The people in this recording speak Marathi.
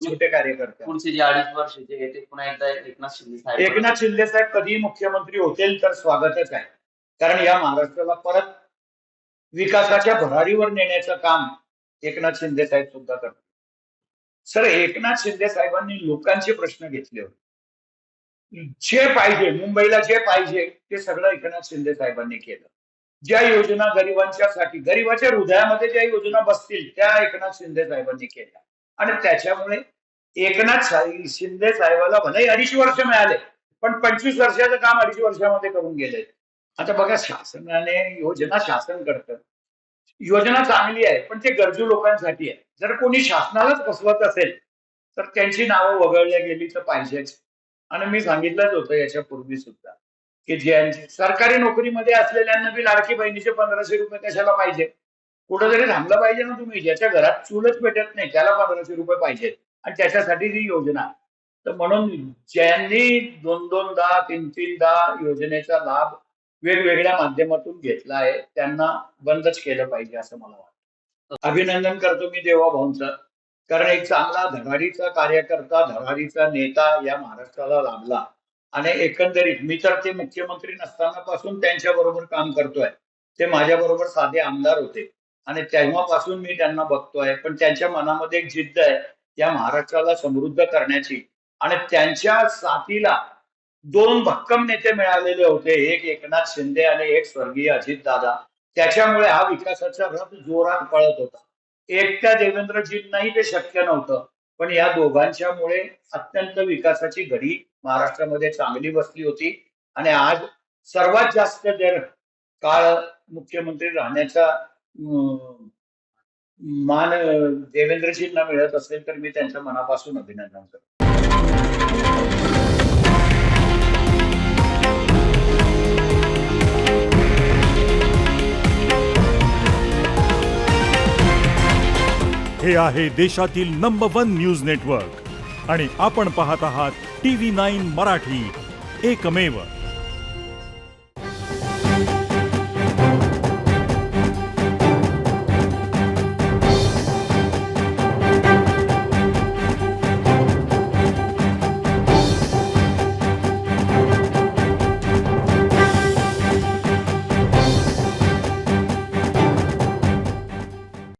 छोटे कार्यकर्ते. पुढचे जे 2.5 वर्षाचे आहे ते पुन्हा एकदा एकनाथ शिंदे साहेब कधी मुख्यमंत्री होतील तर स्वागतच आहे. कारण या महाराष्ट्राला परत विकासाच्या भरारीवर नेण्याचं काम एकनाथ शिंदे साहेब सुद्धा करतात. सर, एकनाथ शिंदे साहेबांनी लोकांचे प्रश्न घेतले होते. जे पाहिजे, मुंबईला जे पाहिजे ते सगळं एकनाथ शिंदे साहेबांनी केलं. ज्या योजना गरिबांच्यासाठी, गरिबाच्या हृदयामध्ये ज्या योजना बसतील त्या एकनाथ शिंदे साहेबांनी केल्या. आणि त्याच्यामुळे एकनाथ शिंदे साहेबाला भले 2.5 वर्ष मिळाले, पण 25 वर्षाचं काम 2.5 वर्षामध्ये करून गेले. आता बघा, शासनाने योजना शासन करतं, योजना चांगली आहे, पण ते गरजू लोकांसाठी आहे. जर कोणी शासनालाच फसवत असेल तर त्यांची नावं वगळल्या गेली तर पाहिजेच. आणि मी सांगितलंच होतं याच्यापूर्वी सुद्धा की ज्यांची सरकारी नोकरीमध्ये असलेल्यांना बी लाडकी बहिणीचे 1500 रुपये कशाला पाहिजे? कुठेतरी थांबलं पाहिजे ना तुम्ही. ज्याच्या घरात चूलच पेटत नाही त्याला 1500 रुपये पाहिजेत, आणि त्याच्यासाठी ही योजना. तर म्हणून ज्यांनी 2-2दा 3-3दा योजनेचा लाभ वेगवेगळ्या माध्यमातून घेतला आहे त्यांना बंदच केलं पाहिजे असं मला वाटतं. अभिनंदन करतो मी देवा भाऊंचं, कारण एक चांगला धडाडीचा कार्यकर्ता, धडाडीचा नेता या महाराष्ट्राला लाभला. आणि एकंदरीत मी तर ते मुख्यमंत्री नसताना पासून त्यांच्या बरोबर काम करतोय. ते माझ्या बरोबर साधे आमदार होते आणि तेव्हापासून मी त्यांना बघतोय. पण त्यांच्या मनामध्ये एक जिद्द आहे या महाराष्ट्राला समृद्ध करण्याची. आणि त्यांच्या साथीला 2 भक्कम नेते मिळालेले होते, एक एकनाथ शिंदे आणि एक स्वर्गीय अजितदादा. त्याच्यामुळे हा विकासाचा रथ जोरात पळत होता. एकट्या देवेंद्रजींनाही ते शक्य नव्हतं, पण या दोघांच्यामुळे अत्यंत विकासाची घडी महाराष्ट्रामध्ये चांगली बसली होती. आणि आज सर्वात जास्त जर काळ मुख्यमंत्री राहण्याचा मान देवेंद्रजींना मिळत असेल तर मी त्यांचं मनापासून अभिनंदन करतो. हे आहे देशातील नंबर 1 न्यूज नेटवर्क आणि आपण पाहत आहात TV9 मराठी, एकमेव.